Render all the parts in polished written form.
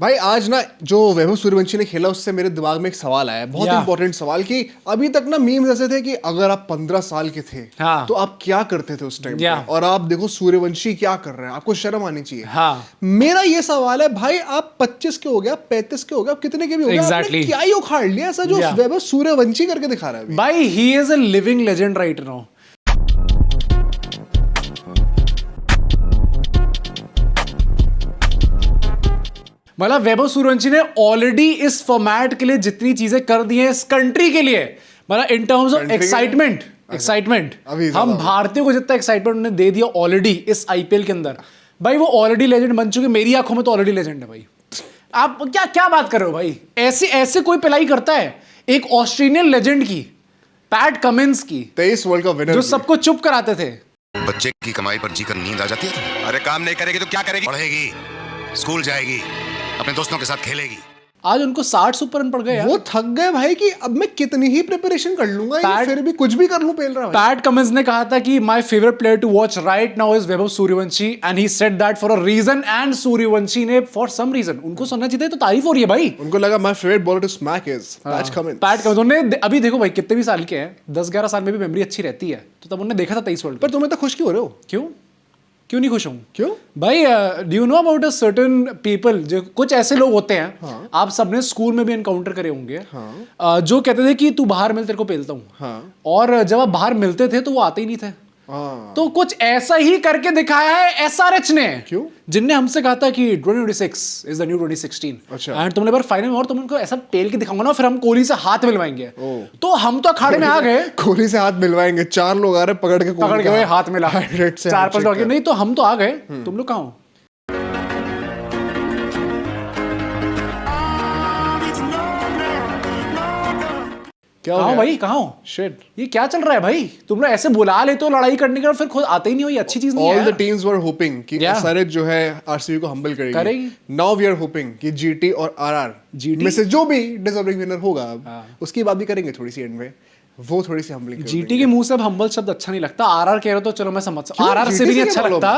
भाई आज ना जो वैभव सूर्यवंशी ने खेला उससे मेरे दिमाग में एक सवाल आया, बहुत इंपॉर्टेंट सवाल कि अभी तक ना मीम्स ऐसे थे कि अगर आप 15 साल के थे तो आप क्या करते थे उस टाइम पे, और आप देखो सूर्यवंशी क्या कर रहे हैं, आपको शर्म आनी चाहिए। मेरा ये सवाल है भाई, आप 25 के हो गया, 35 के हो गया, आप कितने के भी हो गया, आपने क्या ही उखाड़ लिया ऐसा जो वैभव सूर्यवंशी करके दिखा रहा है भाई। He is a living legend right now. मतलब वैभव सूर्यवंशी ने ऑलरेडी इस फॉर्मेट के लिए जितनी चीजें कर दी हैं इस कंट्री के लिए, मतलब इन टर्म्स ऑफ एक्साइटमेंट हम भारतीयों को जितना एक्साइटमेंट उन्होंने दे दिया ऑलरेडी इस आईपीएल के अंदर, भाई वो ऑलरेडी लेजेंड बन चुके। मेरी आंखों में तो ऑलरेडी लेजेंड है भाई। आप क्या क्या बात कर रहे हो भाई? ऐसे कोई पिलाई करता है एक ऑस्ट्रेलियन लेजेंड की, पैट कमिंस की, 23 वर्ल्ड कप विनर, जो सबको चुप कराते थे। बच्चे की कमाई पर जीकर नींद आ जाती है। अरे काम नहीं करेगी तो क्या करेगी? पढ़ेगी, स्कूल जाएगी, अपने दोस्तों के साथ खेलेगी। आज उनको 60 सुपर रन पड़ गए यार। वो थक गए भाई कि अब मैं कितनी ही प्रिपरेशन कर लूंगा, ये फिर भी कुछ भी कर लूं पेल रहा है। पैट कमिंस ने कहा था कि my favourite player to watch right now is Vaibhav Suryavanshi and he said that for a reason, and Suryavanshi ने फॉर सम रीजन, उनको सुनना चाहिए तो तारीफ हो रही है भाई। उनको लगा my favourite bowler to smack is Pat Cummins. Pat Cummins उन्होंने अभी देखो भाई कितने भी साल के हैं, 10-11 साल में भी मेमोरी अच्छी रहती है, तो तब उन्होंने देखा था 23 वर्ल्ड। पर तुम्हें तो खुश क्यों हो रहे हो? क्यों नहीं खुश हूं? क्यों भाई? Do you know about a certain people, जो कुछ ऐसे लोग होते हैं, आप सबने स्कूल में भी एनकाउंटर करे होंगे, जो कहते थे कि तू बाहर मिल, तेरे को पेलता हूं, और जब आप बाहर मिलते थे तो वो आते ही नहीं थे। तो कुछ ऐसा ही करके दिखाया है एसआरएच ने। क्यों? जिनने हमसे कहा था कि 2026 इज द न्यू 2016, एंड तुमने बार फाइनल में और तुम उनको ऐसा पेल के दिखाऊंगा ना, फिर हम कोहली से हाथ मिलवाएंगे। तो हम तो अखाड़े में आ गए, कोहली से हाथ मिलवाएंगे, 4 लोग आ रहे पकड़ के हाथ मिला, 4-5 लोग नहीं, तो हम तो आ गए, तुम लोग कहाँ हो? कहाँ भाई, कहाँ हो? शिट, ये क्या चल रहा है भाई? तुम लोग ऐसे बुला लेते हो लड़ाई करने का, फिर खुद आते ही नहीं हो, ये अच्छी चीज नहीं है। All the teams were hoping कि एसआरएच जो है आरसीबी को हम्बल करेगी। Now we are hoping कि जीटी और आरआर में से जो भी डिजर्विंग विनर होगा, उसकी बात भी करेंगे थोड़ी सी एंड में, वो थोड़ी सी हम्बलिंग। जीटी के मुंह से अब हम्बल शब्द अच्छा नहीं लगता। आरआर कह रहे हो तो चलो मैं समझ, आरआर से भी नहीं अच्छा लगता।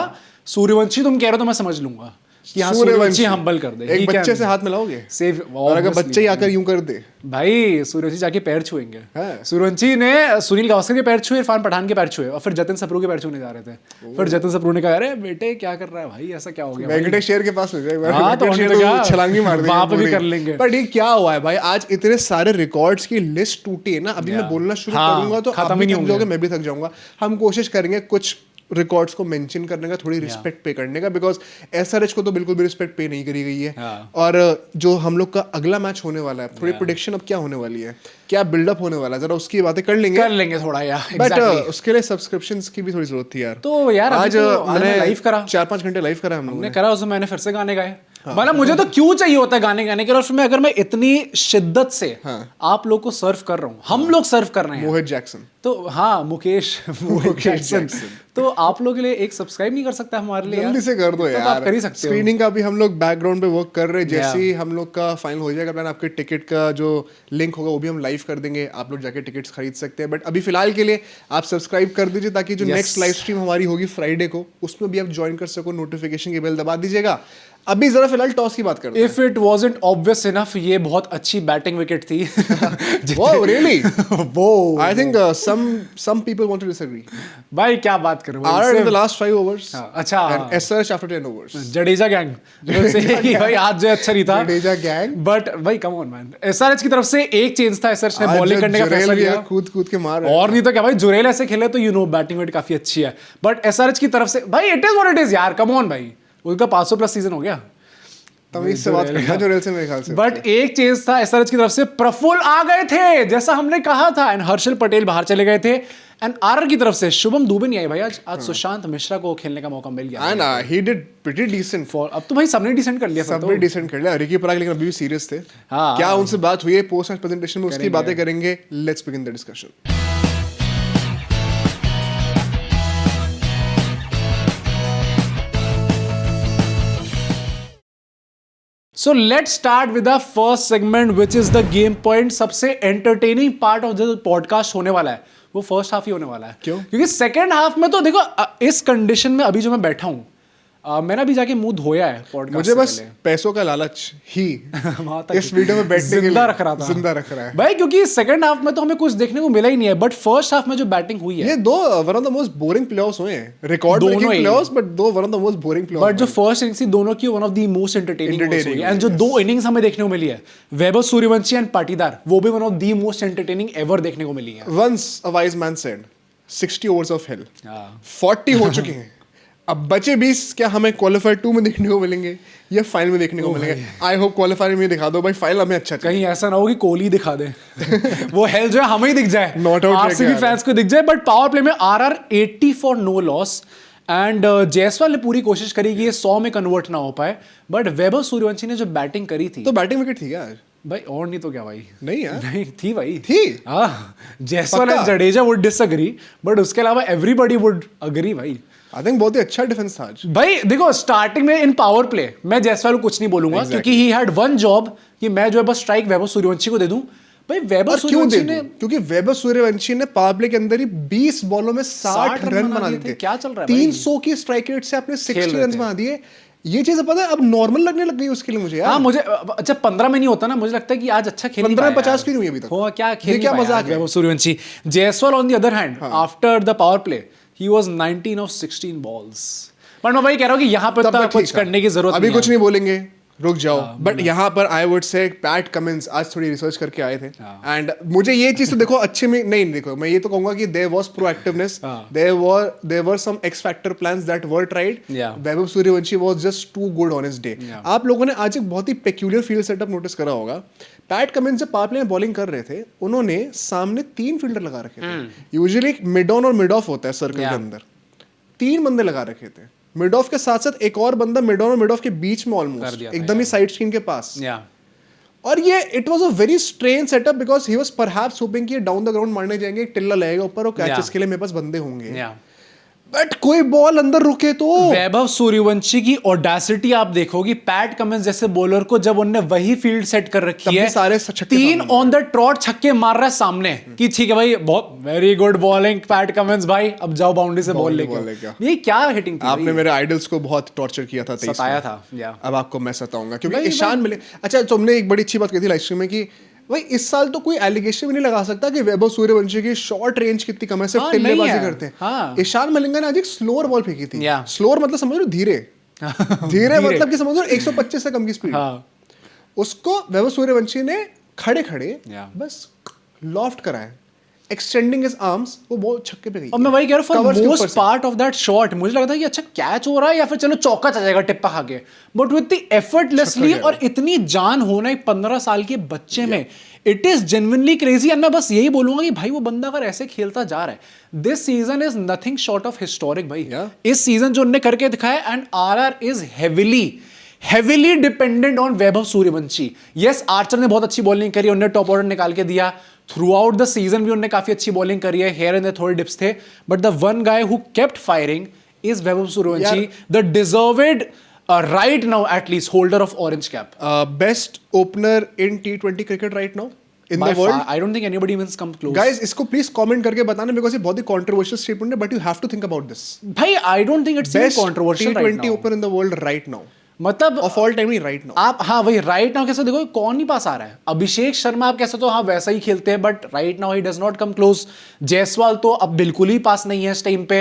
सूर्यवंशी तुम कह रहे हो तो मैं समझ लूंगा कि हाँ सूर्यवंशी हम्बल कर दे। एक बच्चे से हाथ मिलाओगे सेव, और अगर बच्चे ही आकर यूं कर दे भाई, सूर्यवंशी जाके पैर छुएंगे। सूर्यवंशी ने सुनील गावस्कर के पैर छुए, इरफान पठान के पैर छुए, और फिर जतिन सप्रू के पैर छूने जा रहे थे। फिर जतिन सप्रू ने कहा अरे बेटे क्या कर रहा है भाई, ऐसा क्या हो गया? वेंकटेश शेर के पास ले जाए, हाँ, तो छलांगी मार वहां पे भी कर लेंगे। पर ये क्या हुआ है भाई, आज इतने सारे रिकॉर्ड्स की लिस्ट टूटी है ना, अभी मैं बोलना शुरू करूंगा तो खत्म ही नहीं होंगे, मैं भी थक जाऊंगा। हम कोशिश करेंगे कुछ रिकॉर्ड्स को मेंशन करने का, थोड़ी रिस्पेक्ट पे करने का, बिकॉज एसआरएच को तो बिल्कुल भी रिस्पेक्ट पे नहीं करी गई है। और जो हम लोग का अगला मैच होने वाला है, थोड़ी प्रेडिक्शन अब क्या होने वाली है, क्या बिल्डअप होने वाला है, जरा उसकी बातें कर लेंगे थोड़ा यार। बट उसके लिए सब्सक्रिप्शंस की भी थोड़ी जरूरत थी यार। तो यार आज मैंने लाइव करा, 4-5 घंटे लाइव करा हमने करा, उसमें मैंने फिर से गाने गाए। मतलब मुझे तो क्यों चाहिए होता है गाने गाने के, और उसमें अगर मैं इतनी शिद्दत से आप लोग को सर्व कर रहा हूँ, हम लोग सर्व कर रहे हैं, मोहित जैक्सन, तो हाँ मुकेश जैक्सन, तो आप लोग के लिए एक सब्सक्राइब नहीं कर सकता हमारे लिए? जल्दी से कर दो यार, आप कर ही सकते हो। स्क्रीनिंग का भी हम लोग बैकग्राउंड पे वर्क कर रहे हैं, जैसे ही हम लोग का फाइनल हो जाएगा प्लान, आपके टिकट का जो लिंक होगा वो भी हम लाइव कर देंगे, आप लोग जाके टिकट्स खरीद सकते हैं। बट अभी फिलहाल के लिए आप सब्सक्राइब कर दीजिए, ताकि जो नेक्स्ट लाइव स्ट्रीम हमारी होगी फ्राइडे को, उसमें भी आप ज्वाइन कर सको, नोटिफिकेशन की बेल दबा दीजिएगा। अभी जरा फिलहाल टॉस की बात करते हैं। If it wasn't obvious enough, ये बहुत अच्छी बैटिंग विकेट थी। Wow, really? वो I think some people want to disagree. भाई क्या बात कर रहे हो? RR in the last 5 overs. अच्छा, and SRH after 10 overs. Jadeja gang भाई आज जो अच्छा नहीं था जडेजा गैंग, बट भाई कम ऑन मैन, एसआरएच की तरफ से एक चेंज था, एसआरएच ने बॉलिंग करने का फैसला किया, कूद के मार, और नहीं तो क्या भाई, जुरेल ऐसे खेले तो यू नो बैटिंग वेट काफी अच्छी है, बट एसआरएच की तरफ से भाई it is what it is यार, कम ऑन भाई, उनका 500+ सीजन हो गया। तमीज से बात करना जुरेल से मेरे ख्याल से। बट एक चेंज था एसआरएच की तरफ से, प्रफुल्ल आ गए थे जैसा हमने कहा था, एंड हर्षल पटेल बाहर चले गए थे, एंड आरआर की तरफ से शुभम दुबे नहीं आई भाई आज सुशांत मिश्रा को खेलने का मौका मिल गया। And he did pretty decent for, अब तो भाई सबने डिसेंट कर लिया, सबने डिसेंट कर लिया। रिकी पराग लेकिन अभी भी सीरियस थे। क्या उनसे बात हुई है पोस्ट मैच प्रेजेंटेशन में, उसकी बातें करेंगे। Let's begin the discussion. So let's start with the first segment, which is the game point. सबसे entertaining part of the podcast होने वाला है, वो फर्स्ट हाफ ही होने वाला है। क्यों? क्योंकि सेकेंड हाफ में तो देखो, इस कंडीशन में अभी जो मैं बैठा हूँ, मैंने अभी जाके मुंह धोया है पॉडकास्ट मुझे बस पैसों का लालच ही इस वीडियो में बैठने के जिंदा रख रहा था, जिंदा रख रहा है भाई, क्योंकि सेकंड हाफ में तो हमें कुछ देखने को मिला ही नहीं है, बट फर्स्ट हाफ में जो बैटिंग हुई है, ये दो one of the most boring playoffs हुए हैं, रिकॉर्ड ब्रेकिंग प्लेऑफ्स, बट दो one of the most boring playoffs. But जो फर्स्ट इनिंग्स थी दोनों की one of the most entertaining, and जो दो इनिंग्स हमें देखने को मिली है, वैभव सूर्यवंशी एंड पाटीदार, वो भी one of the most entertaining ever देखने को मिली है। Once a wise man said 60 overs of hell, 40 हो चुके हैं, अब बचे 20 क्या हमें क्वालिफायर 2 में देखने को मिलेंगे या फाइनल में देखने को मिलेंगे? आई होप क्वालिफायर में दिखा दो भाई, फाइनल हमें अच्छा कहीं ऐसा ना हो कि कोहली दिखा दे वो हेल जो है हमें ही दिख जाए, नॉट आउट आरसीबी फैंस को दिख जाए। बट पावर प्ले में RR 80 for no loss, and Jaiswal ने पूरी कोशिश करी कि ये 100 में कन्वर्ट ना हो पाए, बट वैभव सूर्यवंशी ने जो बैटिंग करी थी, तो बैटिंग विकेट थी क्या आज? भाई और नहीं तो क्या भाई, नहीं यार, नहीं थी भाई, थी। Jaiswal and Jadeja would disagree, but उसके अलावा एवरीबॉडी वुड अग्री भाई। आई थिंक बहुत ही अच्छा डिफेंस था आज भाई। देखो स्टार्टिंग में इन पावर प्ले मैं जायसवाल को कुछ नहीं बोलूंगा, क्योंकि ही हैड वन जॉब कि मैं जो है बस स्ट्राइक वैभव सूर्यवंशी को दे दूं। भाई वैभव सूर्यवंशी ने, क्योंकि वैभव सूर्यवंशी ने पावर प्ले के अंदर ही 20 बॉलों में 60 रन बना दिए थे। क्या चल रहा है? 300 की स्ट्राइक रेट से आपने 60 रन बना दिए। ये चीज पता है अब नॉर्मल लगने लग गई उसके लिए मुझे यार। हाँ मुझे, अच्छा 15 में नहीं होता ना, मुझे लगता है कि आज अच्छा खेल 15 में 50 की नहीं हुई अभी तक। हो क्या खेल, क्या मजाक है? Vaibhav Suryavanshi. Jaiswal on the other hand after the power play he was 19 of 16 balls. But मैं भाई कह रहा हूं कि यहां पे तो कुछ करने की जरूरत अभी कुछ नहीं बोलेंगे, रुक जाओ। बट यहाँ पर I would say PAT Cummins आज थोड़ी रिसर्च करके आए थे, एंड मुझे ये चीज तो देखो अच्छे में नहीं, देखो मैं ये तो कहूंगा कि there was proactiveness, there were some X factor plans that were tried. Vaibhav Suryavanshi was just too good on his day. आप लोगों ने आज एक बहुत ही पेक्यूलियर फील्ड सेटअप नोटिस करा होगा। पैट कमिंस जब पावर प्ले में बॉलिंग कर रहे थे, उन्होंने सामने 3 फील्डर लगा रखे थे। यूजुअली मिड ऑन और मिड ऑफ होता है सर्कल के अंदर, 3 बंदे लगा रखे थे। मिड ऑफ के साथ साथ एक और बंदा मिड ऑन और मिड ऑफ के बीच में ऑलमोस्ट एकदम ही साइड स्क्रीन के पास। और ये it was a very strange setup because he was perhaps hopping कि डाउन द ग्राउंड मारने जाएंगे, एक टिल्ला लगेगा ऊपर और कैचेस के लिए मेरे पास बंदे होंगे, बट कोई बॉल अंदर रुके तो। वैभव सूर्यवंशी की ऑडेसिटी आप देखोगी, पैट कमिंस जैसे बॉलर को जब उन्होंने वही फील्ड सेट कर रखी है, सारे 3 ऑन द ट्रॉट छक्के मार रहा है सामने कि ठीक है भाई, बहुत very good bowling PAT Cummins भाई, अब जाओ बाउंड्री से बॉल लेके। ये क्या हिटिंग थी? आपने मेरे आइडल्स को बहुत टॉर्चर किया था, सताया था। अब आपको मैं सताऊंगा क्योंकि ईशान मिले। अच्छा तुमने एक बड़ी अच्छी बात कही थी लाइव स्ट्रीम में कि भाई इस साल तो कोई एलिगेशन भी नहीं लगा सकता कि वैभव सूर्यवंशी की शॉर्ट रेंज कितनी कम है, सिर्फ टिल्लेबाजी करते हैं। हाँ। ईशान मलिंगा ने आज एक स्लोअर बॉल फेंकी थी। स्लोअर मतलब समझ लो धीरे धीरे मतलब कि समझ लो 125 से कम की स्पीड। उसको वैभव सूर्यवंशी ने खड़े खड़े बस लॉफ्ट कराया, एक्सटेंडिंग हिज आर्म्स, वो बॉल छक्के पे गई। और मैं वही कह रहा हूं, for most part of that shot मुझे लगा था कि अच्छा कैच हो रहा है या फिर चलो चौका चल जाएगा टिप्पा खा के, बट विद द एफर्टलेसली और इतनी जान होना एक 15 साल के बच्चे में, it is genuinely crazy. And मैं बस यही बोलूंगा कि भाई वो बंदा अगर ऐसे खेलता जा रहा है, this season is nothing short of historic भाई। इस सीजन जो उन्होंने करके दिखाया, and RR is heavily dependent on Vaibhav Suryavanshi. Yes Archer ने बहुत अच्छी बॉलिंग करी, उन्होंने टॉप ऑर्डर निकाल के दिया, थ्रू आउट द सीजन भी उन्होंने काफी अच्छी बॉलिंग करी है, हेयर एंड थोड़े डिप्स थे, but the one guy who kept firing is Vaibhav Suryavanshi, the deserved right now at least holder of orange cap, best opener in T20 cricket right now in the world. I don't think anybody even comes close. Guys, इसको please comment करके बताना because ये बहुत ही controversial statement है, but you have to think about this. भाई I don't think it's even controversial right now. T20 opener in the world right now. मतलब of all time he right now. आप हाँ वही right now कैसे देखो कौन नहीं पास आ रहा है, अभिषेक शर्मा आप कैसे तो हाँ वैसा ही खेलते हैं, but right now he does not come close. Jaiswal तो अब बिल्कुल ही पास नहीं है इस टाइम पे,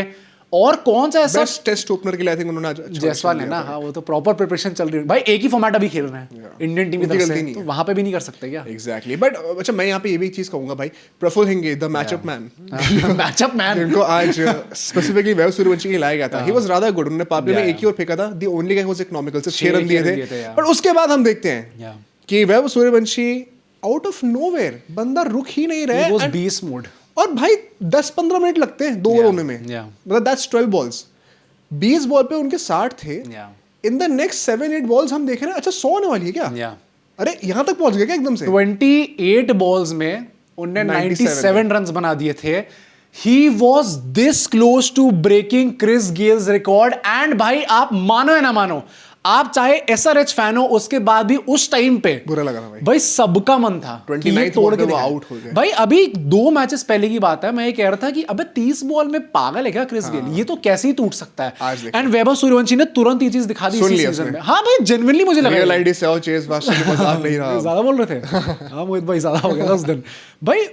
और कौन सा ऐसा बेस्ट टेस्ट ओपनर के लिए आई थिंक उन्होंने आज जायसवाल है ना। हाँ वो तो प्रॉपर प्रिपरेशन चल रही है भाई, एक ही फॉर्मेट अभी खेल रहे हैं इंडियन टीम की तरफ से, तो वहां पे भी नहीं कर सकते क्या? एग्जैक्टली। बट अच्छा मैं यहाँ पे ये भी एक चीज कहूंगा भाई, Praful Hinge the matchup man, matchup man जिनको आज स्पेसिफिकली वैभव सूर्यवंशी के लाया गया था, ही वाज रादर गुड। उन्होंने पापले में एक ही और फेंका था, the only guy was economical से 6 रन दिए थे, पर उसके बाद हम देखते हैं कि Vaibhav Suryavanshi out of nowhere बंदा रुक ही नहीं रहा है, वाज बीस्ट मोड। और भाई 10-15 मिनट लगते हैं 2 ओवर होने में, मतलब दैट्स 12 बॉल्स, 20 बॉल पे उनके 60 थे। इन द नेक्स्ट 7-8 बॉल्स हम देख रहे हैं अच्छा 100 होने वाली है क्या? अरे यहां तक पहुंच गए क्या एकदम से? 28 बॉल्स में उन्होंने 97 रन्स बना दिए थे। He was this close to breaking Chris Gale's record, and भाई आप मानो या ना मानो, आप चाहे एसआरएच फैन हो, उसके बाद भी उस टाइम पे बुरा लगा था भाई सबका मन था 29 तोड़ के आउट हो गए भाई। अभी 2 मैचेस पहले की बात है, मैं ये कह रहा था कि अबे 30 बॉल में पागल है क्या क्रिस गेल, ये तो कैसे ही टूट सकता है। एंड वैभव सूर्यवंशी ने तुरंत ये चीज दिखा दी इसी सीजन में। हाँ भाई जेन्युइनली मुझे लगा रियल आईडी से और चेस बादशाह के मजाक नहीं रहा, ज्यादा बोल रहे थे। हाँ मोहित भाई ज्यादा हो गया था उस दिन भाई।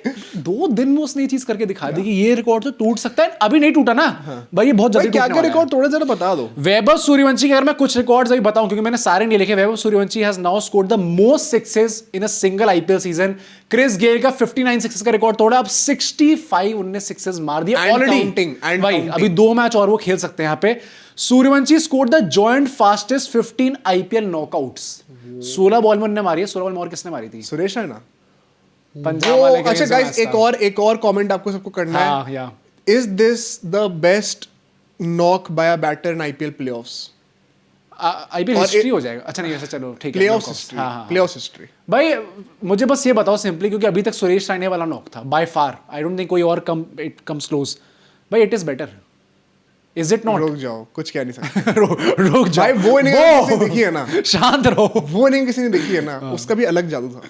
2 दिन में उसने ये चीज करके दिखा दी कि ये रिकॉर्ड तो टूट सकता है। अभी नहीं टूटा ना भाई, ये बहुत जल्दी क्या क्या रिकॉर्ड तोड़े जरा बता दो। वैभव सूर्यवंशी के अगर मैं कुछ रिकॉर्ड्स अभी बताऊं क्योंकि मैंने सारे नहीं लिखे। Vaibhav Suryavanshi has now scored the most sixes in a single IPL season. Chris Gayle का 59 सिक्सेस का रिकॉर्ड तोड़ा, अब 65 उनने सिक्सेस मार दिए ऑलरेडी भाई। अभी 2 मैच और वो खेल सकते हैं यहाँ पे। Suryavanshi scored the joint fastest 15 IPL knockouts. 16 ball में उन्होंने मारी है। 16 बॉल में और किसने मारी थी? सुरेश रैना पंजाब वाले। अच्छा गाइस एक और कमेंट आपको सबको करना है। Is this the best knock by a batter in IPL playoffs? IPL history हो जाएगा। अच्छा नहीं वैसे चलो ठीक है, प्लेऑफ्स हिस्ट्री। प्लेऑफ्स हिस्ट्री भाई मुझे बस ये बताओ सिंपली, क्योंकि अभी तक सुरेश रैना वाला नॉक था by far. I don't think कोई और इट कम्स क्लोज भाई। It is better, is it not? रुक जाओ, कुछ कह नहीं सकते। रुक जाओ भाई, वो नहीं किसी ने देखी है ना, शांत रहो। वो नहीं किसी ने देखी है ना, उसका भी अलग जादू था।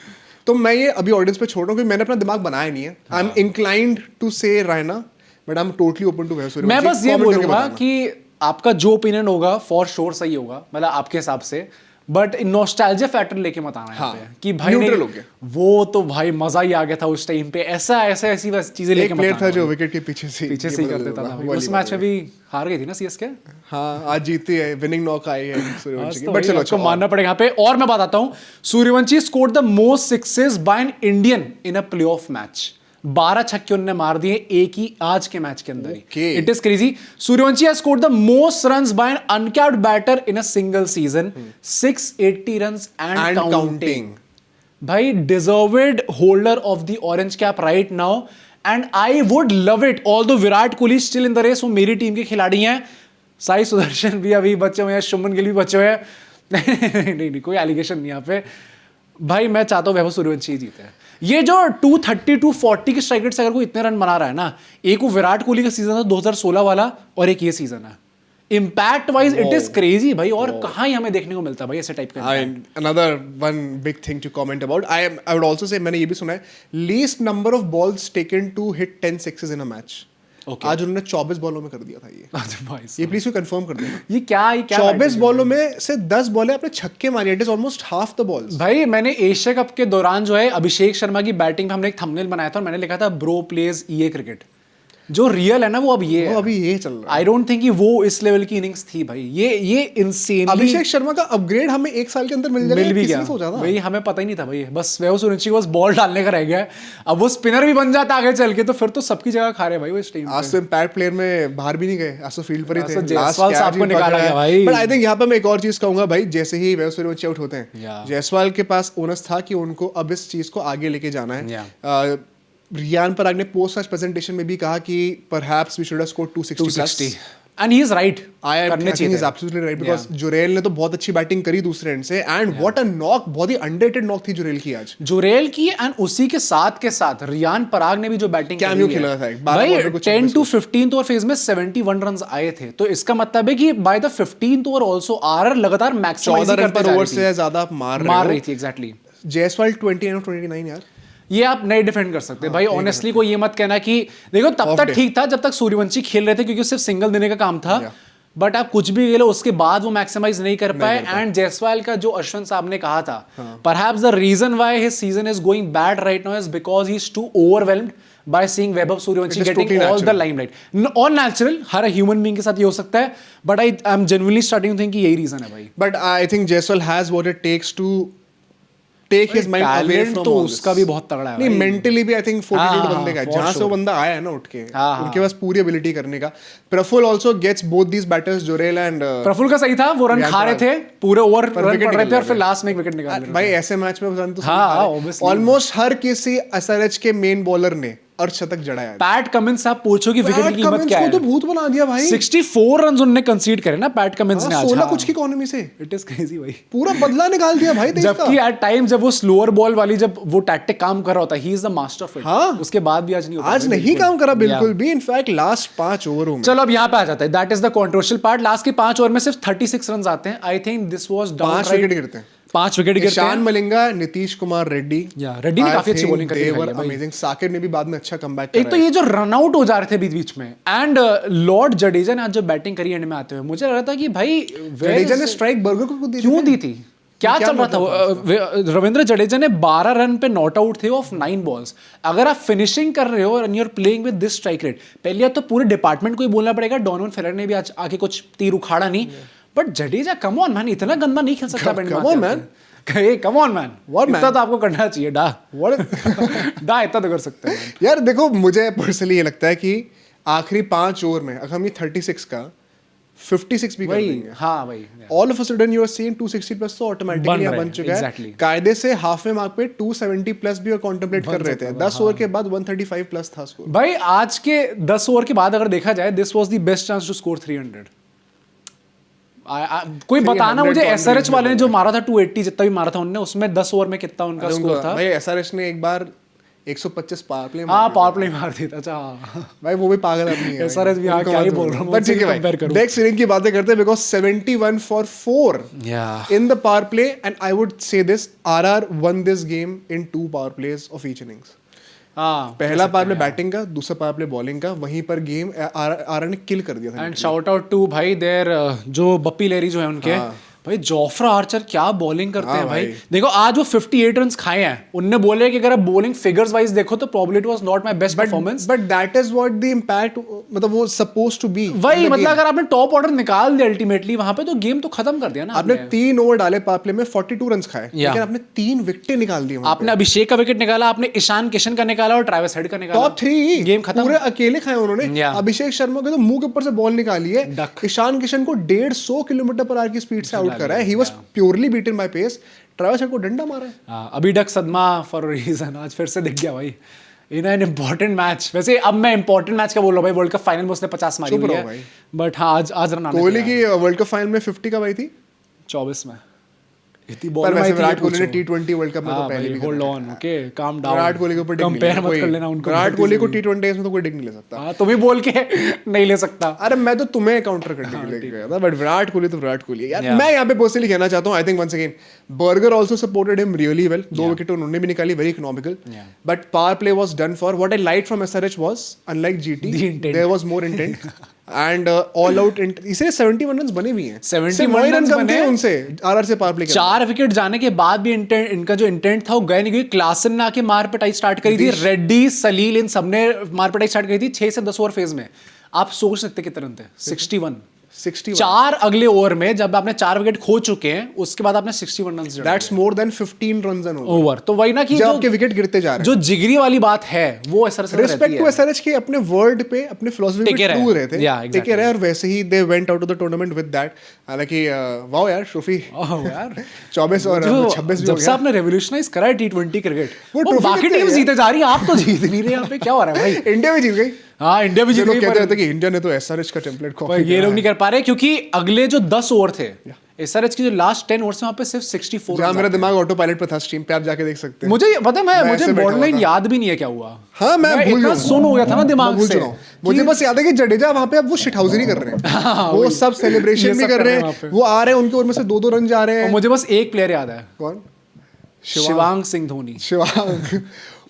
तो मैं ये अभी ऑडियंस पे छोड़ रहा हूँ क्योंकि मैंने अपना दिमाग बनाया नहीं है। I am inclined to say Raina but I am totally open to Vaibhav Suryavanshi. मैं बस ये बोलूंगा कि आपका जो ओपिनियन होगा फॉर श्योर सही होगा, मतलब आपके हिसाब से, बट नॉस्टैल्जिया फैक्टर लेके मत आना यहाँ पे कि भाई नहीं, वो तो भाई मजा ही आ गया था उस टाइम पे। ऐसी चीजें लेके मत आना। प्लेयर था जो विकेट के पीछे से ही करते था ना। उस मैच में भी हार गई थी ना सीएसके। हाँ आज जीती है, विनिंग नॉक आई है सूर्यवंशी की। बट चलो उसको मानना पड़ेगा यहाँ पे। और मैं बताता हूँ, Suryavanshi scored the most sixes by an Indian in a playoff match. 12 छक्के उन्होंने मार दिए एक ही आज के मैच के अंदर ही। It is crazy. Suryavanshi has scored the most runs by an uncapped batter in a single season, 680 runs and counting. भाई deserved holder of the orange cap right now and I would love it although Virat Kohli still in the race. वो मेरी team के खिलाड़ी हैं। साई सुदर्शन भी अभी बचे हुए हैं, शुभमन गिल भी बचे हुए हैं। नहीं कोई एलिगेशन नहीं यहाँ पे भाई। मैं चाहता हूँ वैभव सूर्यवंशी ही जीते। ये जो 230 240 के स्ट्राइक रेट से अगर कोई इतने रन बना रहा है ना, एक वो विराट कोहली का सीजन था 2016 वाला और एक ये सीजन है। Impact wise it is crazy भाई। और कहाँ ही हमें देखने को मिलता है भाई ऐसे टाइप का। Another one big thing to comment about, I would also say, मैंने ये भी सुना है, least number of balls taken to hit 10 sixes in a match. आज उन्होंने 24 बॉलों में कर दिया था ये प्लीज कंफर्म कर देना। ये क्या 24 बॉलों में से 10 बॉलें आपने छक्के मारी। It is almost half the balls. भाई मैंने एशिया कप के दौरान जो है अभिषेक शर्मा की बैटिंग पे हमने एक थंबनेल बनाया था और मैंने लिखा था ब्रो प्लेज ईए क्रिकेट। जो रियल है ना वो अब ये चल रहा है। आई डोंट थिंक कि वो इस लेवल की इनिंग्स थी भाई। ये इनसेनली अभिषेक शर्मा का अपग्रेड हमें 1 साल के अंदर मिल जाएगा। मिल भी गया भाई, हमें पता ही नहीं था भाई। बस वैभव सूर्यवंशी को बस बॉल डालने का रह गया। अब वो स्पिनर भी बन जाता आगे चल के तो फिर तो सबकी जगह खा रहे भाई वो इस टीम। आज तो इम्पैक्ट प्लेयर में बाहर भी नहीं गए, आज तो फील्ड पर ही थे। जायसवाल साहब को निकाला गया भाई। बट आई थिंक यहाँ पे मैं एक और चीज कहूंगा भाई, जैसे ही वैभव सूर्यवंशी आउट होते हैं, जायसवाल के पास ओनस था कि उनको अब इस चीज को आगे लेके जाना है। रियान पराग ने पोस्ट मैच प्रेजेंटेशन में भी कहा कि perhaps we should have scored 260 and he is right. I think he is absolutely right because Jurel ने तो बहुत अच्छी बैटिंग करी दूसरे एंड से। एंड व्हाट अ नॉक, बहुत ही अंडररेटेड नॉक थी जुरेल की आज। जुरेल की एंड उसी के साथ रियान पराग ने भी जो बैटिंग कैमियो खेला था भाई। 10 to 15th ओवर फेज में 71 रन्स आए थे। तो इसका मतलब है कि by the 15th over also RR लगातार मैक्सिमाइज करते जा रही थी। 14 ओवर से ज्यादा आप मार रही थी। एग्जैक्टली। जायसवाल 29 यार, ये आप नहीं डिफेंड कर सकते भाई। ऑनेस्टली को ये मत कहना कि देखो तब तक ठीक था जब तक सूर्यवंशी खेल रहे थे क्योंकि सिर्फ सिंगल देने का काम था। बट आप कुछ भी ले लो उसके बाद वो मैक्सिमाइज नहीं कर पाए। एंड जायसवाल का जो अश्विन साहब ने कहा था, perhaps the reason why his season is going bad right now is because he is too overwhelmed by seeing Vaibhav Suryavanshi getting all the limelight. All natural, हर ह्यूमन बीइंग के साथ ये हो सकता है। But I am genuinely starting to think यही reason है भाई। But I think Jaiswal has what it takes to take his mind away from तो उसका भी बहुत तगड़ा है। नहीं मेंटली भी आई थिंक फोर्टिट्यूड बंदे का, जहां से वो बंदा आया है ना उठ के, उनके पास पूरी एबिलिटी करने का। Praful also gets both these batters, Jurel and Praful का सही था, वो रन खा रहे थे पूरे ओवर, रन पड़ रहे थे और फिर लास्ट में एक विकेट निकाल रहे थे भाई। ऐसे मैच में तो ऑलमोस्ट हर किसी एसआरएच के मेन बॉलर ने अर्धशतक जड़ा है। पैट कमिंस आप पूछो कि विकेट की कीमत क्या है, तो भूत बना दिया भाई। 64 रन उन्होंने कंसीड करे ना पैट कमिंस ने आज। 16 कुछ की इकोनॉमी से, इट इज क्रेजी भाई, पूरा बदला निकाल दिया भाई। जबकि एट टाइम जब वो स्लोअर बॉल वाली जब वो टैक्टिक काम कर रहा होता है, he is the master of it. उसके बाद भी आज नहीं होता, आज नहीं काम करा बिल्कुल भी। इनफैक्ट लास्ट 5 ओवरों में, चलो अब यहाँ पे आ जाता है, that is the controversial part. Last के 5 ओवर में सिर्फ 36 रन आते हैं। I think this was down 5 wicket गिरते हैं, 5 विकेट गिरते हैं। ईशान मलिंगा, नीतीश कुमार रेड्डी, रेड्डी ने काफी अच्छी बॉलिंग करी है, अमेजिंग। साकिब ने भी बाद में अच्छा कमबैक करा। एक तो ये जो रन आउट हो जा रहे थे बीच बीच में, एंड लॉर्ड जडेजा ने आज जो बैटिंग करी एंड में आते हुए, मुझे लग रहा था कि भाई जडेजा ने स्ट्राइक बर्गर को क्यों दी थी, क्या चल रहा था। रविंद्र जडेजा ने 12 रन पे नॉट आउट थे ऑफ 9 बॉल्स। अगर आप फिनिशिंग कर रहे हो and you are playing with this strike rate, पहले तो पूरे डिपार्टमेंट को ही बोलना पड़ेगा, डॉनोवन फेलर ने भी आज आके कुछ तीर उखाड़ा नहीं, but Jadeja come on man, इतना गंदा नहीं खेल सकता। Come on man, come on man, इतना तो आपको करना चाहिए। डा इतना तो कर सकते हैं यार। देखो मुझे पर्सनली ये लगता है कि आखिरी 5 ओवर में अगर हम ये 36 का 56 भी कर देंगे, हाँ भाई, all of a sudden you are seeing 260 plus तो ऑटोमेटिकली बन चुका है। कायदे से हाफ में मार्क पे 270 प्लस भी और कॉन्टेम्पलेट कर रहे थे। 10 ओवर के बाद 135 प्लस था स्कोर। भाई आज के 10 ओवर के बाद अगर देखा जाए, this was the best chance to score 300। कोई बताना मुझे, एसआरएच वाले ने जो मारा था 280 जितना भी मारा था उन्होंने, उसमें 10 ओवर में कितना उनका स्कोर था? भाई एसआरएच ने एक बार 125 पावर प्ले मार दिया था। अच्छा भाई वो भी पागल आदमी है। एसआरएच भी क्या ही बोल रहा हूं, बट ठीक है भाई, डेक्स इनिंग की बातें करते हैं because 71 for 4 in the power play, and I would say this RR one this game in 2 power place of each innings. पहला पावर प्ले बैटिंग का, दूसरा पावर प्ले बॉलिंग का, वहीं पर गेम आरआर ने किल कर दिया था। एंड शाउट आउट टू भाई देयर जो बप्पी लेरी जो है उनके, भाई जोफ्रा आर्चर क्या बॉलिंग करते हैं भाई। देखो आज वो 58 रन्स खाए हैं, उनने बोले कि अगर आप बॉलिंग फिगर्स वाइज देखो तो probably it was not my best performance, but that is what the impact, मतलब वो सपोज्ड टू बी वही, मतलब अगर आपने टॉप ऑर्डर निकाल दिया अल्टीमेटली वहां पे, तो गेम तो खत्म कर दिया ना। आपने 3 ओवर डाले पावर प्ले में, 42 रन्स खाए, लेकिन आपने 3 विकेटें निकाल दी। आपने अभिषेक का विकेट निकाला, आपने ईशान किशन का निकाला और ट्रेविस हेड का निकाला। टॉप 3 गेम खत्म, पूरे अकेले खाए उन्होंने। अभिषेक शर्मा के तो मुंह के ऊपर से बॉल निकाली है, ईशान किशन को 150 किलोमीटर पर आवर की स्पीड से आउट करा है। He was purely beaten by pace. Travis Head को डंडा मारा है। अभी डक सदमा फॉर रीजन आज फिर से दिख गया भाई इन एन इंपॉर्टेंट मैच। वैसे अब मैं इंपॉर्टेंट मैच का बोल रहा हूँ भाई, वर्ल्ड कप फाइनल में उसने 50 मारी हुई है, बट हाँ आज रन आने। कोहली की वर्ल्ड कप फाइनल में 50 कब आई थी? 24 में। पर वैसे विराट कोहली ने T20 वर्ल्ड कप में तो पहले भी hold on, okay calm down. Virat Kohli के ऊपर कंपेयर मत कर लेना उनको। विराट कोहली को T20 में तो कोई डिग नहीं ले सकता। हां तुम ही बोल के नहीं ले सकता। अरे मैं तो तुम्हें काउंटर करने के लिए गया था, बट विराट कोहली तो विराट कोहली यार। मैं यहां पे पर्सनली कहना चाहता हूं, I think once again Burger also supported him really well. 2 wicket उन्होंने भी निकाली, very economical, but power play was done for. What I like from SRH was unlike GT there was more intent and all out. इसलिए 71 runs बने भी हैं, 71 runs बने उनसे RR से पावर प्ले। 4 विकेट जाने के बाद भी इनका जो इंटेंट था वो गए नहीं, क्योंकि क्लासन ने आके मार पिटाई स्टार्ट करी थी, रेड्डी सलील इन सबने मार पिटाई स्टार्ट करी थी 6 से 10 ओवर फेज में। आप सोच सकते कितने रन थे? 61। 4 अगले ओवर में जब आपने 4 विकेट खो चुके हैं, उसके बाद आपने 61 run, that's more than 15 runs N over. तो वही ना कि जब आपके विकेट गिरते जा रहे हैं, जो जिगरी वाली बात है वो एसआरएच रिस्पेक्ट टू एसआरएच के अपने वर्ल्ड पे अपने फिलॉसफी पे ट्रू रहे थे, टिके रहे, और वैसे ही they went out of the tournament with that. हालांकि वाओ यार ट्रॉफी यार 24 और 26 जब से आपने रेवोल्यूशनाइज करा है T20 क्रिकेट, वो बाकी टीम जीते जा रही है, आप तो जीत नहीं रहे। यहाँ पे क्या हो रहा है भाई? इंडिया भी जीत गई। हाँ इंडिया भी जीत गई, कहते रहते कि इंडिया ने तो एसआरएच का टेम्पलेट कॉपी ये लोग नहीं कर पा रहे, क्योंकि अगले जो 10 ओवर थे एसआरएच की, जो लास्ट 10 ओवर्स में वहां पे सिर्फ 64। जहां मेरा दिमाग ऑटो पायलट पे था, स्ट्रीम पे आप जाके देख सकते हैं। मुझे पता है, मुझे बॉर्डरलाइन याद भी नहीं है क्या हुआ। हाँ मैं भूल गया, सुन हो गया था ना दिमाग से। मुझे बस याद है कि जडेजा वहां पे अब वो शिटहाउजरी कर रहे हैं, वो सब सेलिब्रेशन भी कर रहे हैं, वो आ रहे हैं, उनके ओवर में से 2-2 रन जा रहे हैं। मुझे बस एक प्लेयर याद है। कौन? शिवांग सिंह धोनी। शिवांग,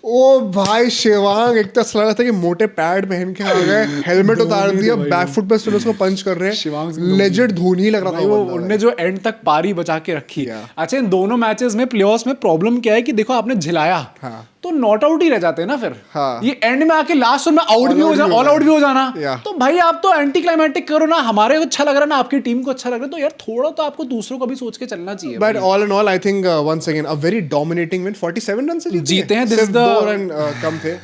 ओ भाई शिवांग एक तो ऐसा लगा था कि मोटे पैड पहन के आ गए, हेलमेट उतार दिया, बैक फुट पे स्पिनर्स को पंच कर रहे हैं। लेजेंड धोनी लग रहा था वो। उन्होंने जो एंड तक पारी बचा के रखी। अच्छा इन दोनों मैचेस में प्लेऑफ्स में प्रॉब्लम क्या है कि देखो आपने झिलाया तो नॉट आउट ही रह जाते हैं ना फिर। ये एंड में आके लास्ट में आउट भी हो जाना, ऑल आउट भी हो जाना, तो भाई आप तो एंटी क्लाइमेटिक करो ना। हमारे को अच्छा लग रहा है ना, आपकी टीम को अच्छा लग रहा है, तो यार थोड़ा तो आपको दूसरों को भी सोच के चलना चाहिए। But all in all I think once again a very dominating win. 47 run से जीते हैं। दिस इज द 2 रन कम थे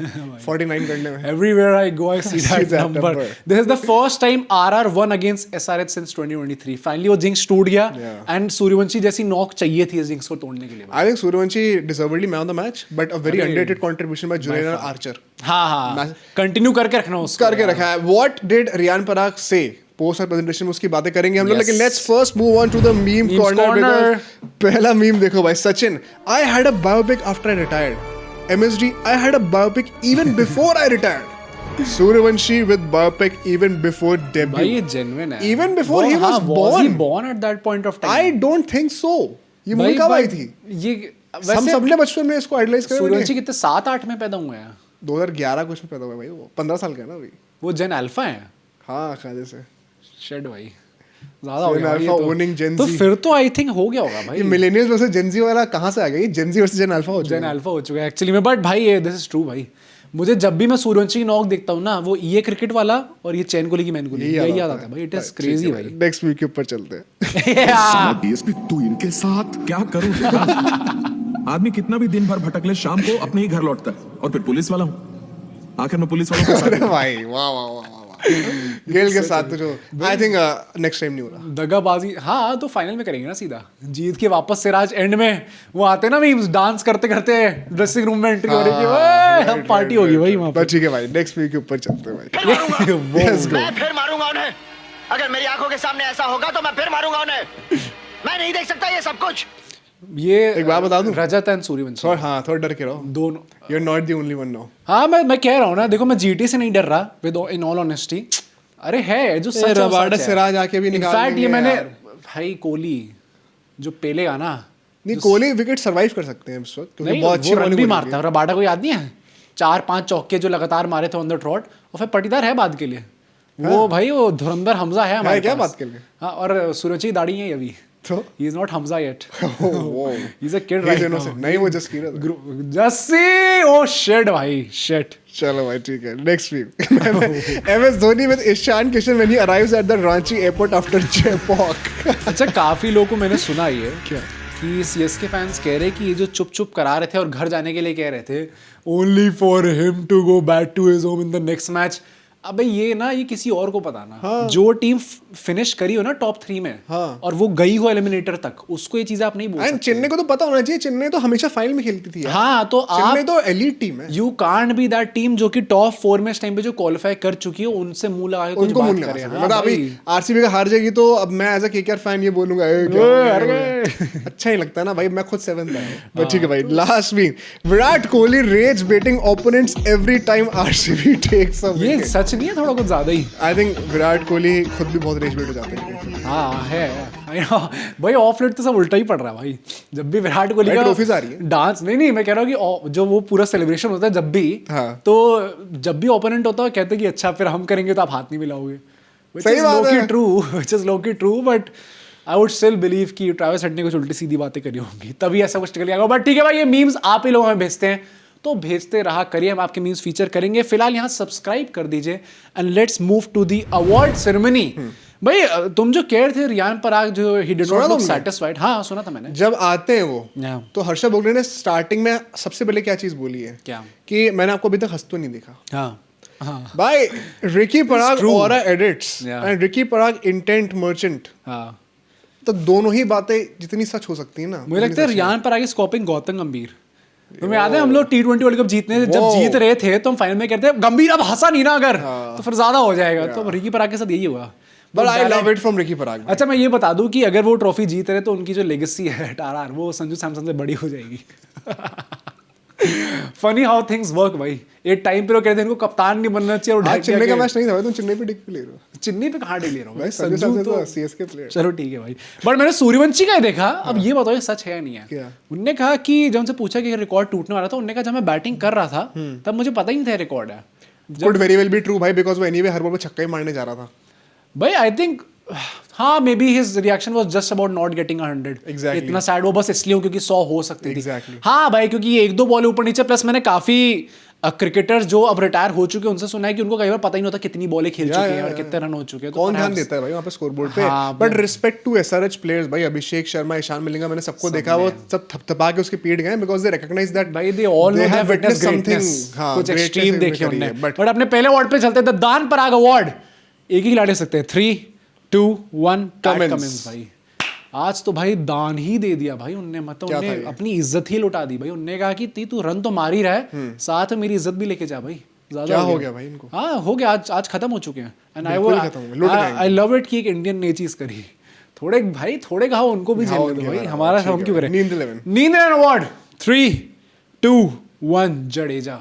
49 करने में। Everywhere I go I see that number. This is the first time RR won against SRH since 2023। Finally वो jinx टूट गया एंड सूर्यवंशी जैसी नॉक चाहिए थी इस जिंक्स को तोड़ने के लिए। I think Suryavanshi deservedly man of the match, but a very underrated contribution by Julian Archer. हाँ कंटिन्यू करके रखना उसको. करके रखा है. व्हाट डिड रियान पराग से पोस्ट और प्रेजेंटेशन में उसकी बातें करेंगे हम लोग. लेकिन let's first move on to the meme corner. पहला मीम देखो भाई. Sachin, I had a biopic after I retired. MSD, I had a biopic even before I retired. Suryavanshi with biopic even before debut. भाई ये genuine है. Even before he was born. Was he born at that point of time? I don't think so. ये movie कब आई थी? ये हम सबने बचपन में इसको आइडलाइज करा. सूर्यवंशी कितने 7-8 में पैदा हुए हैं. 2011 कुछ में पैदा हुआ भाई. वो 15 साल का है ना अभी. वो जेन अल्फा है. हाँ खाने से. शेड भाई. ज्यादा हो गया ये तो फिर तो आई थिंक हो गया होगा भाई. ये मिलेनियल्स वर्सेस जेनजी वाला कहाँ से आ गया? ये जेनजी वर्सेस जेन अल्फा हो चुका है. जेन अल्फा हो चुका है एक्चुअली में. बट भाई ये दिस इज ट्रू भाई. मुझे जब भी मैं सूर्यवंशी की नॉक देखता हूँ ना, वो ये क्रिकेट वाला और ये चैन कोहली की मैन कोहली यही याद आता है भाई. इट इज क्रेजी भाई. नेक्स्ट वीक के ऊपर चलते हैं. डीएसपी तू इनके साथ क्या करूं? आदमी कितना भी दिन भर भटक ले, शाम को अपने ही घर लौटता है. और फिर पुलिस वाला हूँ. आखिर में पुलिस वालों के साथ. भाई वाह वाह वाह. गेल के साथ तो जो आई थिंक नेक्स्ट टाइम नहीं हो रहा. दगाबाजी. हाँ तो फाइनल में करेंगे ना सीधा. जीत के वापस सिराज एंड में वो आते ना मीम्स डांस करते करते ड्रेसिंग रूम में एंट्री हो रही है. हम पार्टी होगी भाई वहां पर. ठीक है भाई. नेक्स्ट वीक के ऊपर चलते हैं भाई. मैं फिर मारूंगा उन्हें. अगर मेरी आंखों के सामने ऐसा होगा तो मैं फिर मारूंगा उन्हें. मैं नहीं देख सकता ये सब कुछ. ये एक बात बता दूं, रजत एंड सूर्यवंशी. हाँ थोड़ा डर के रहो दोनों. You are not the only one now. हाँ मैं कह रहा हूँ ना. देखो मैं जीटी से नहीं डर रहा विद इन ऑल ऑनेस्टी. अरे है जो सच है. रबाडा सिराज आके भी निकाल इनफैक्ट ये मैंने भाई कोहली जो पेलेगा ना. नहीं कोहली विकेट सर्वाइव कर सकते हैं इस वक्त क्योंकि बहुत अच्छी बॉलिंग भी मारता है. रबाडा को याद नहीं है 4-5 चौके जो लगातार मारे थे ऑन द ट्रॉट. और फिर पटीदार है बात के लिए. वो भाई वो धुरंधर हमजा है हमारे क्या बात के लिए. हाँ और सूरज की दाढ़ी है अभी. तो he is not Hamza yet. He's a kid right now. नहीं वो जस्ट किया था. जस्सी. ओ शिट भाई शिट. चलो भाई ठीक है. Next week MS Dhoni with Ishan Kishan when he arrives at the Ranchi airport after Chepauk. अच्छा काफी लोगों को मैंने सुना ये क्या कि CSK फैंस कह रहे कि ये जो चुप चुप करा रहे थे और घर जाने के लिए कह रहे थे only for him to go back to his home in the next match. अबे ये ना ये किसी और को पता ना. हाँ. जो टीम फिनिश करी हो ना टॉप 3 में. हाँ. और वो गई हो एलिमिनेटर तक उसको ये चीजें आप नहीं बोल सकते. चेन्नई को तो पता होना चाहिए. चेन्नई तो हमेशा फाइनल में खेलती थी. हाँ तो चेन्नई तो एलीट टीम है. You can't be that team जो कि टॉप 4 में इस टाइम पे जो क्वालिफाई कर चुकी है उनसे मुंह लगा के कुछ बात करें. मतलब अभी RCB का हार जाएगी तो अब मैं एज अ KKR फैन ये बोलूंगा अच्छा ही लगता है ना भाई. मैं खुद 7th है. ठीक है भाई. Last week Virat Kohli rage baiting opponents every time RCB takes a wicket. ये सच नहीं है थोड़ा कुछ ज्यादा ही. आई थिंक विराट कोहली खुद भी बहुत रेज बेट हो जाते हैं. हाँ है भाई. ऑफ लेट तो सब उल्टा ही पड़ रहा है भाई. जब भी विराट कोहली का ट्रॉफीज आ रही है डांस. नहीं मैं कह रहा हूँ कि जो वो पूरा सेलिब्रेशन होता है जब भी. हाँ. तो जब भी ओपोनेंट होता है कहते हैं कि अच्छा फिर हम करेंगे तो आप हाथ नहीं मिलाओगे. सही बात है. which is low-key true but I would still believe कि ट्रैविस हेड ने कुछ उल्टी सीधी बातें करी होंगी तभी ऐसा कुछ निकल गया. बट ठीक है भाई ये मीम्स आप ही लोग हमें भेजते हैं तो भेजते रहा करिए. हम आपके मीम्स फीचर करेंगे. फिलहाल यहाँ सब्सक्राइब कर दीजिए and let's move to the award ceremony. भाई तुम जो कह रहे थे रियान पराग जो he did not look satisfied. हाँ सुना था मैंने. जब आते हैं वो तो हर्षा बोगले ने स्टार्टिंग में सबसे पहले क्या चीज बोली है क्या कि मैंने आपको अभी तक हंसते नहीं देखा. हाँ भाई Ricky Parag aura edits and Ricky Parag intent merchant. हाँ तो दोनों ही बातें जितनी सच हो सकती है ना. मुझे लगता है रियान पराग इज कॉपिंग गौतम गंभीर. तुम्हें याद है हम लोग T20 वर्ल्ड कप जीतने जब जीत रहे थे तो हम फाइनल में कहते हैं गंभीर अब हंसा नहीं ना अगर तो फिर ज्यादा हो जाएगा. तो रिकी पराग के साथ यही हुआ. But I love it from रिकी पराग. अच्छा मैं ये बता दूं कि अगर वो ट्रॉफी जीत रहे तो उनकी जो लेगेसी है टारार वो संजू सैमसन से बड़ी हो जाएगी. फनी हाउ थिंग्स वर्क भाई. एक टाइम पे वो कहते हैं इनको कप्तान नहीं बनना चाहिए और चेन्नई का मैच नहीं था भाई. तुम चेन्नई पे डिक ले रहे हो. चेन्नई पे कहां डिक ले रहा हूं भाई. संजू तो CSK प्लेयर. चलो ठीक है भाई. बट मैंने सूर्यवंशी का ही देखा. अब ये बताओ ये सच है या नहीं है. उन्होंने कहा कि जब उनसे पूछा कि रिकॉर्ड टूटने वाला था उन्होंने कहा जब मैं बैटिंग कर रहा था तब मुझे पता ही नहीं था रिकॉर्ड है. Could very well be true भाई because वो एनीवे हर बॉल पे छक्का ही मारने जा रहा था. भाई आई थिंक हाँ may be his reaction was just about not getting 100. Exactly. इतना सैड वो बस इसलिए क्योंकि 100 हो सकती थी. Exactly. हाँ भाई क्योंकि ये 1-2 बॉल ऊपर नीचे. प्लस मैंने काफी क्रिकेटर्स जो अब रिटायर हो चुके हैं उनसे सुना है कि उनको कई बार पता ही नहीं होता कितनी बॉलें खेल चुके हैं और कितने रन हो चुके हैं. कौन ध्यान देता है भाई वहाँ पे स्कोरबोर्ड पे. But respect to SRH players भाई. अभिषेक शर्मा ईशान मलिंगा मैंने सबको देखा वो सब थपथपा के उसके पीठ गए बिकॉज दे रिकॉग्नाइज दैट भाई they all know have witness something. कुछ एक्सट्रीम देखे उन्होंने. बट अपने पहले अवार्ड पे चलते द दान पराग अवार्ड एक ही खिलाड़ी सकते हैं. 3, 2, 1 कमिंस भाई. आज तो भाई दान ही दे दिया भाई उनने, मतलब उनने अपनी इज्जत ही लुटा दी भाई। उनने कहा कि तू रन तो मार ही रहा है, साथ में मेरी इज्जत भी लेके जा भाई। क्या हो गया भाई इनको? हाँ हो गया, आज खत्म हो चुके हैं। एंड आई लव इट कि एक इंडियन ने चीज करी। थोड़े घाव उनको भी झेलने दो भाई, हमारा हम क्यों करें। नींद 11 अवार्ड 3, 2, 1 जडेजा।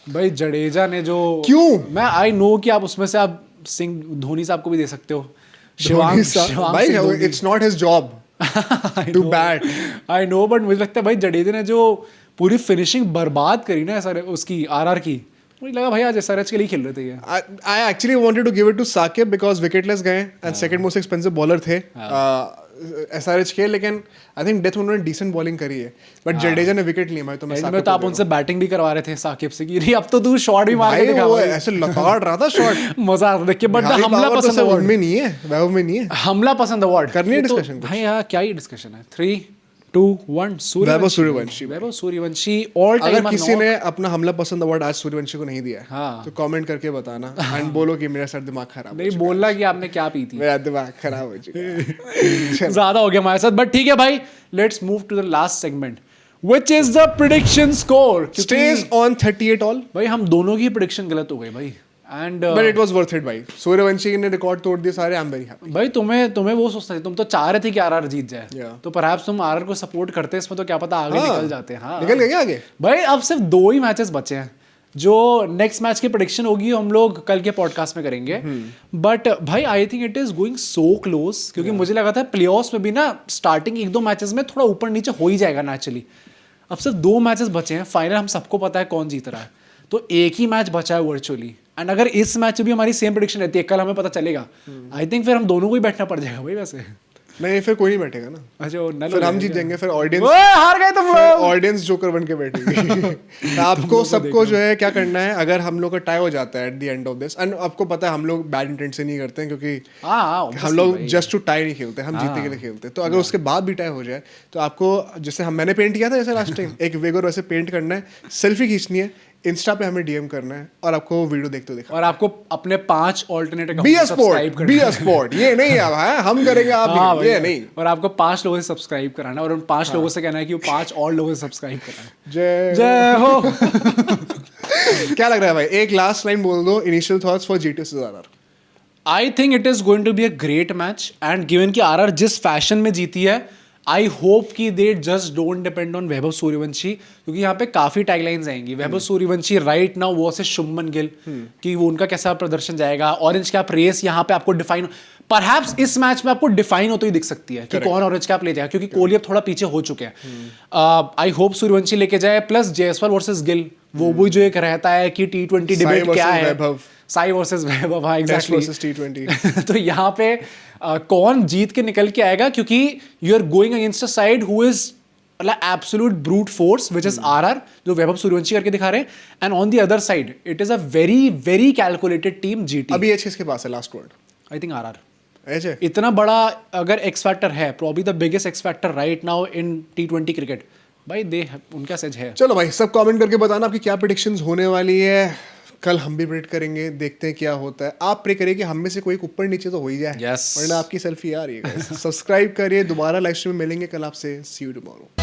भाई जडेजा ने जो, क्यों मैं आई नो कि आप उसमें से आप सिंह धोनी साहब को भी दे सकते हो, शिवांग भाई it's not his job to bat. I know, but मुझे लगता है भाई जडेजा ने जो पूरी फिनिशिंग बर्बाद करी ना सर उसकी आरआर की, मुझे लगा भाई आज एसआरएच के लिए खेल रहे थे ये। I actually wanted to give it to Saqib because wicketless गए and second most expensive bowler थे एसआरएच के, लेकिन आई थिंक डेथ उन्होंने डिसेंट बॉलिंग करी है, बट जडेजा ने विकेट लिया भाई। तो मैं साकिब, तो आप उनसे बैटिंग भी करवा रहे थे साकिब से कि अब तो तू शॉट भी मार के दिखा भाई, ऐसे लताड़ रहा था शॉट, मजा आता देख के। बट हमला पसंद अवार्ड में नहीं है, वैभव में नहीं है, हमला पसंद अवार्ड करनी है डिस्कशन भाई। यार क्या ही डिस्कशन है। 3, 2, 1 सूर्यवंशी। Vaibhav Suryavanshi all time. अगर किसी ने अपना हमला पसंद अवार्ड आज सूर्यवंशी को नहीं दिया है तो कमेंट करके बताना एंड बोलो कि मेरा सर दिमाग खराब नहीं बोलना कि आपने क्या पी थी, मेरा दिमाग खराब हो चुका है। ज्यादा हो गया हमारे साथ, बट ठीक है भाई, let's move to the last segment which is the prediction score. Stage on 38 all. भाई हम दोनों की प्रेडिक्शन गलत हो गई भाई, and but it was worth it भाई। सूर्यवंशी ने रिकॉर्ड तोड़ दिए सारे, आई एम वेरी हैप्पी। भाई तुम्हें वो सोचना चाहिए, तुम तो चाह रहे थे कि आरआर जीत जाए, तो परहैप्स तुम आरआर को सपोर्ट करते, इसमें तो क्या पता आगे निकल जाते हैं। हाँ निकल गए क्या आगे भाई? अब सिर्फ 2 ही मैचेस बचे हैं, जो नेक्स्ट मैच की प्रेडिक्शन होगी हम लोग कल के पॉडकास्ट में करेंगे। बट भाई आई think it is going so close, क्योंकि मुझे लगा था प्लेऑफ्स में भी ना स्टार्टिंग 1-2 मैचेस में थोड़ा ऊपर नीचे हो ही जाएगा नेचुरली। अब सिर्फ 2 मैचेस बचे हैं, फाइनल हम सबको पता है कौन जीत रहा है, तो एक ही मैच बचा है वर्चुअली। एंड अगर इस मैच में भी हमारी सेम प्रेडिक्शन रहती है, कल हमें पता चलेगा, आई थिंक फिर हम दोनों को ही बैठना पड़ जाएगा भाई। वैसे नहीं, फिर कोई नहीं बैठेगा ना। अच्छा फिर हम जीत जाएंगे, फिर ऑडियंस हार गए तुम लोग, ऑडियंस जोकर बन के बैठेगी। आपको सबको जो है क्या करना है, अगर हम लोग का टाई हो जाता है at the end of this, and आपको पता है हम लोग बैड इंटेंट से नहीं करते हैं, क्योंकि हम लोग जस्ट टू टाई नहीं खेलते, हम जीतने के लिए खेलते हैं। तो अगर उसके बाद भी टाई हो जाए तो आपको, जैसे मैंने पेंट किया था जैसे लास्ट टाइम, एक वेगोर वैसे पेंट करना है, सेल्फी खींचनी है, इंस्टा पे हमें डीएम करना है और आपको वीडियो देखते दिखा, और आपको अपने 5 ऑल्टरनेट अकाउंट सब्सक्राइब करना है। बी अ स्पोर्ट, ये नहीं है हम करेंगे, आप ये नहीं। और आपको 5 लोगों से सब्सक्राइब कराना है, और उन 5 लोगों से कहना है कि वो 5 और लोगों से सब्सक्राइब कराना है। जय हो। क्या लग रहा है भाई? एक लास्ट लाइन बोल दो, initial thoughts for GT versus RR. I think it is going to be a great match, and given कि आरआर जिस फैशन में जीती है, आई होप कि they just don't depend on Vaibhav Suryavanshi, क्योंकि यहाँ पे काफी टैगलाइंस आएंगी। Vaibhav Suryavanshi right now versus Shubman Gill, कि वो उनका कैसा प्रदर्शन जाएगा, ऑरेंज कैप रेस यहाँ पे आपको डिफाइन, परहैप्स इस मैच में आपको डिफाइन होते ही दिख सकती है कि कौन ऑरेंज कैप ले जाएगा, क्योंकि कोहली अब थोड़ा पीछे हो चुके हैं। आई होप सूर्यवंशी लेके जाए, प्लस जयसवाल वर्सेस गिल, वो भी जो एक रहता है कि T20 डिबेट क्या है, साई वर्सेस वैभव, हाँ एग्जैक्टली। तो यहाँ पे कौन जीत के निकल के आएगा, क्योंकि you are going against a side who is absolute brute force which is RR, जो वैभव सूर्यवंशी करके दिखा रहे हैं, and on the other side it is a very very calculated team GT. अभी एच किसके पास है last word? I think RR एच है इतना बड़ा, अगर एक्स फैक्टर है, probably the biggest X factor right now in T20 cricket भाई, दे उनका सच है। चलो भाई, सब कमेंट करके बताना आपकी क्या प्रेडिक्शंस होने वाली है। कल हम भी प्रेडिक्ट करेंगे, देखते हैं क्या होता है। आप प्रे करिए कि हम में से कोई ऊपर नीचे तो हो ही जाए, yes. वरना आपकी सेल्फी आ रही है। सब्सक्राइब करिए, दोबारा लाइव स्ट्रीम में मिलेंगे कल आपसे। सी यू टुमारो।